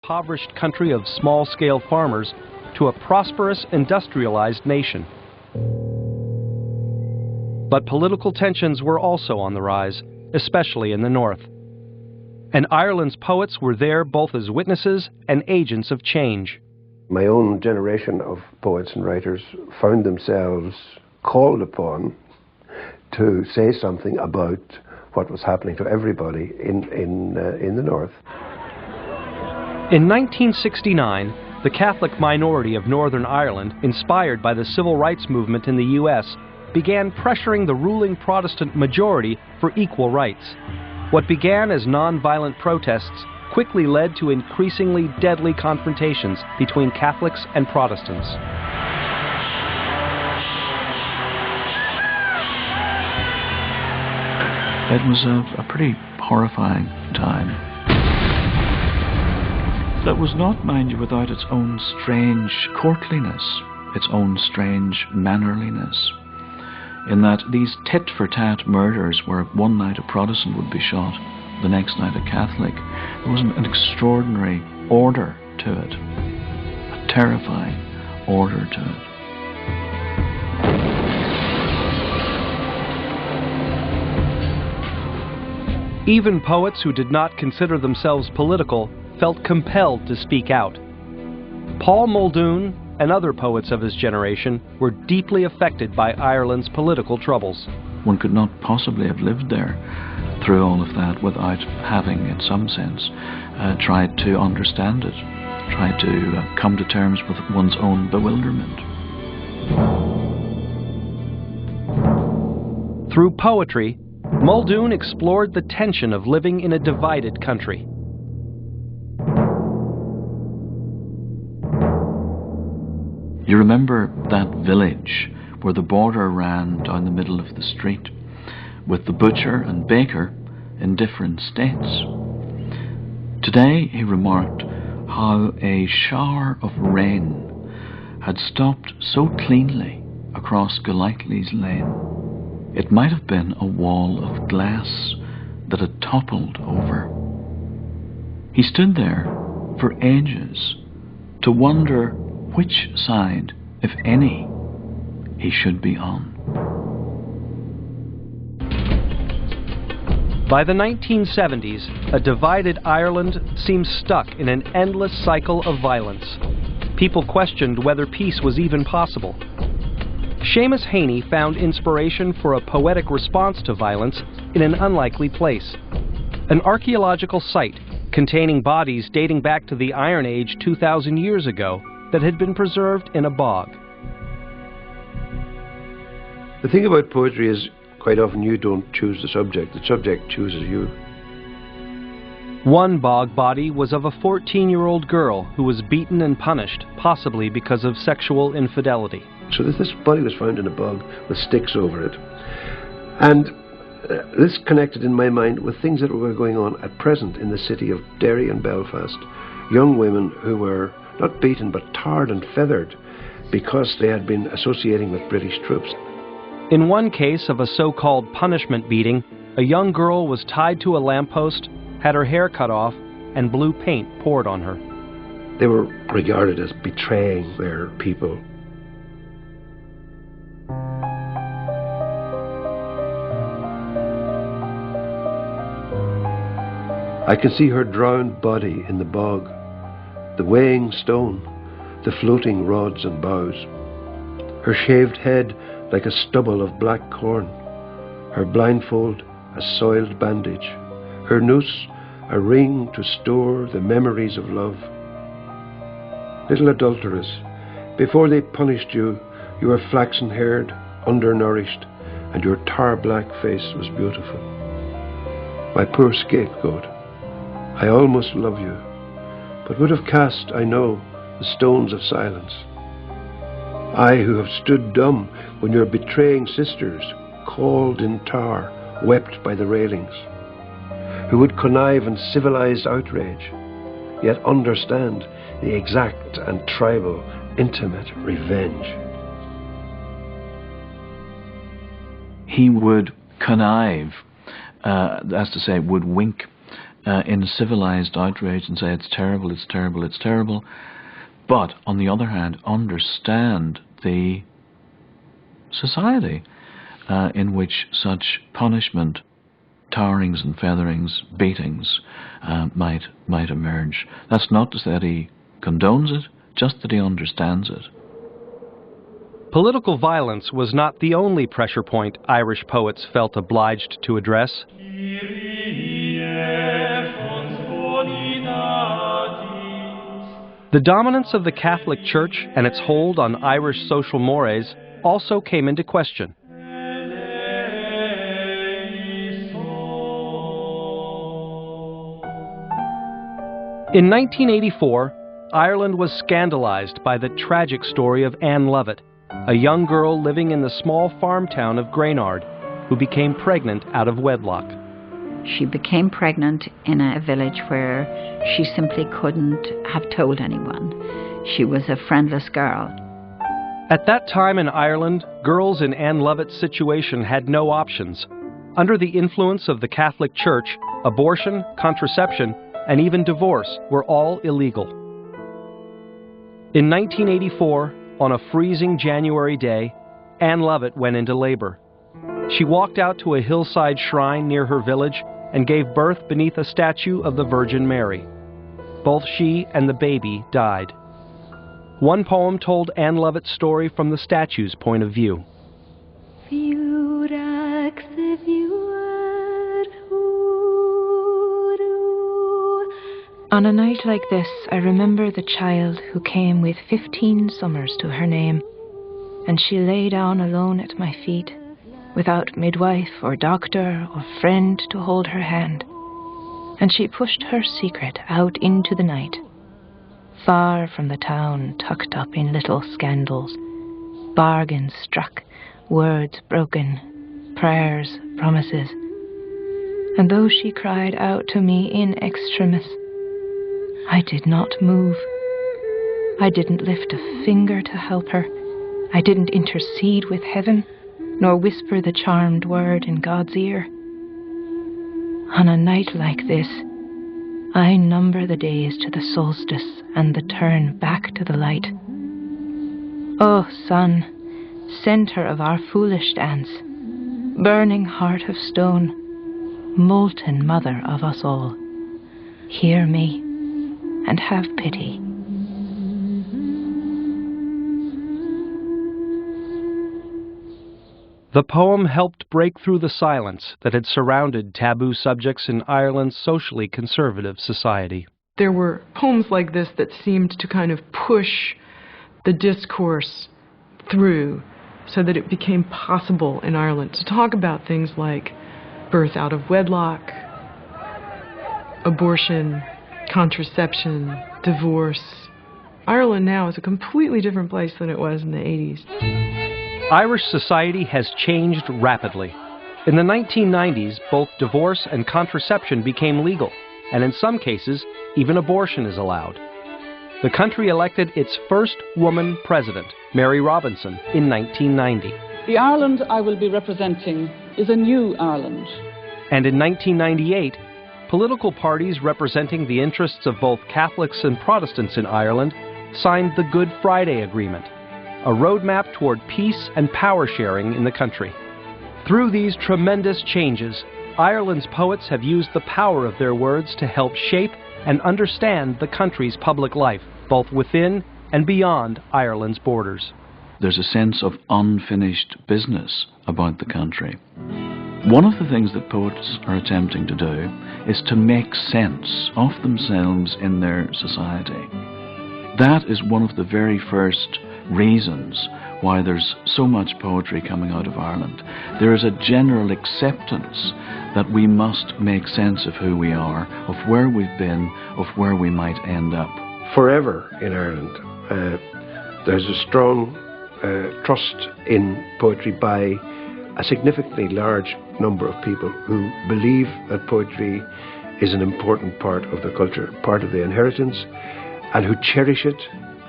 impoverished country of small-scale farmers to a prosperous, industrialized nation. But political tensions were also on the rise, especially in the north. And Ireland's poets were there both as witnesses and agents of change. My own generation of poets and writers found themselves called upon to say something about what was happening to everybody in the north. In 1969, the Catholic minority of Northern Ireland, inspired by the civil rights movement in the U.S., began pressuring the ruling Protestant majority for equal rights. What began as non-violent protests quickly led to increasingly deadly confrontations between Catholics and Protestants. It was a pretty horrifying time. That was not, mind you, without its own strange courtliness, its own strange mannerliness, in that these tit-for-tat murders where one night a Protestant would be shot, the next night a Catholic, there was an extraordinary order to it, a terrifying order to it. Even poets who did not consider themselves political felt compelled to speak out. Paul Muldoon and other poets of his generation were deeply affected by Ireland's political troubles. One could not possibly have lived there through all of that without having, in some sense, tried to understand it, tried to come to terms with one's own bewilderment. Through poetry, Muldoon explored the tension of living in a divided country. You remember that village where the border ran down the middle of the street, with the butcher and baker in different states. Today, he remarked how a shower of rain had stopped so cleanly across Golightly's Lane. It might have been a wall of glass that had toppled over. He stood there for ages to wonder which side, if any, he should be on. By the 1970s, a divided Ireland seemed stuck in an endless cycle of violence. People questioned whether peace was even possible. Seamus Heaney found inspiration for a poetic response to violence in an unlikely place. An archaeological site containing bodies dating back to the Iron Age 2,000 years ago that had been preserved in a bog. The thing about poetry is quite often you don't choose the subject chooses you. One bog body was of a 14-year-old girl who was beaten and punished, possibly because of sexual infidelity. So this body was found in a bog with sticks over it. And this connected in my mind with things that were going on at present in the city of Derry and Belfast. Young women who were not beaten but tarred and feathered because they had been associating with British troops. In one case of a so-called punishment beating, a young girl was tied to a lamppost, had her hair cut off, and blue paint poured on her. They were regarded as betraying their people. I can see her drowned body in the bog, the weighing stone, the floating rods and boughs, her shaved head like a stubble of black corn, her blindfold a soiled bandage, her noose a ring to store the memories of love. Little adulteress, before they punished you, you were flaxen-haired, undernourished, and your tar-black face was beautiful. My poor scapegoat, I almost love you, but would have cast, I know, the stones of silence. I who have stood dumb when your betraying sisters, called in tar, wept by the railings, who would connive in civilized outrage, yet understand the exact and tribal, intimate revenge. He would connive, as to say, would wink in civilized outrage and say it's terrible, it's terrible, it's terrible, but on the other hand understand the society in which such punishment, towerings and featherings, beatings might emerge. That's not to say that he condones it, just that he understands it. Political violence was not the only pressure point Irish poets felt obliged to address. The dominance of the Catholic Church and its hold on Irish social mores also came into question. In 1984, Ireland was scandalized by the tragic story of Anne Lovett, a young girl living in the small farm town of Graynard, who became pregnant out of wedlock. She became pregnant in a village where she simply couldn't have told anyone. She was a friendless girl. At that time in Ireland, girls in Anne Lovett's situation had no options. Under the influence of the Catholic Church, abortion, contraception, and even divorce were all illegal. In 1984, on a freezing January day, Anne Lovett went into labor. She walked out to a hillside shrine near her village and gave birth beneath a statue of the Virgin Mary. Both she and the baby died. One poem told Anne Lovett's story from the statue's point of view. On a night like this, I remember the child who came with 15 summers to her name, and she lay down alone at my feet, without midwife or doctor or friend to hold her hand, and she pushed her secret out into the night, far from the town, tucked up in little scandals, bargains struck, words broken, prayers, promises. And though she cried out to me in extremis, I did not move. I didn't lift a finger to help her. I didn't intercede with heaven, nor whisper the charmed word in God's ear. On a night like this, I number the days to the solstice and the turn back to the light. O sun, centre of our foolish dance, burning heart of stone, molten mother of us all, hear me and have pity. The poem helped break through the silence that had surrounded taboo subjects in Ireland's socially conservative society. There were poems like this that seemed to kind of push the discourse through so that it became possible in Ireland to talk about things like birth out of wedlock, abortion, contraception, divorce. Ireland now is a completely different place than it was in the 80s. Irish society has changed rapidly. In the 1990s, both divorce and contraception became legal, and in some cases, even abortion is allowed. The country elected its first woman president, Mary Robinson, in 1990. The Ireland I will be representing is a new Ireland. And in 1998, political parties representing the interests of both Catholics and Protestants in Ireland signed the Good Friday Agreement, a roadmap toward peace and power sharing in the country. Through these tremendous changes, Ireland's poets have used the power of their words to help shape and understand the country's public life, both within and beyond Ireland's borders. There's a sense of unfinished business about the country. One of the things that poets are attempting to do is to make sense of themselves in their society. That is one of the very first reasons why there's so much poetry coming out of Ireland. There is a general acceptance that we must make sense of who we are, of where we've been, of where we might end up. Forever in Ireland, there's a strong trust in poetry by a significantly large number of people who believe that poetry is an important part of the culture, part of the inheritance, and who cherish it,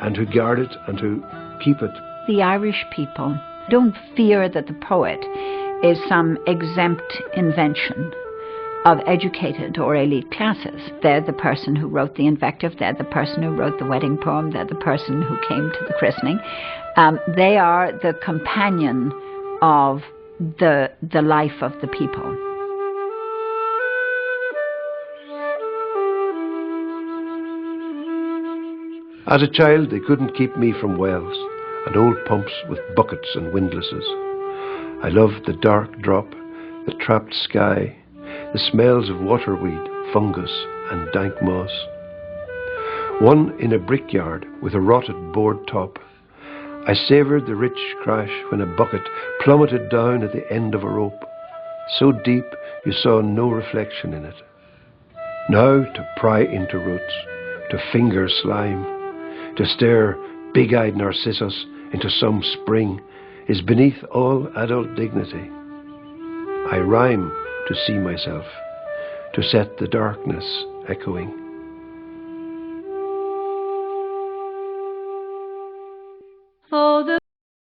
and who guard it, and who keep it. The Irish people don't fear that the poet is some exempt invention of educated or elite classes. They're the person who wrote the invective, they're the person who wrote the wedding poem, they're the person who came to the christening. They are the companion of the life of the people. As a child, they couldn't keep me from wells and old pumps with buckets and windlasses. I loved the dark drop, the trapped sky, the smells of waterweed, fungus and dank moss. One in a brickyard with a rotted board top, I savoured the rich crash when a bucket plummeted down at the end of a rope, so deep you saw no reflection in it. Now to pry into roots, to finger slime, to stare big-eyed Narcissus into some spring is beneath all adult dignity. I rhyme to see myself, to set the darkness echoing.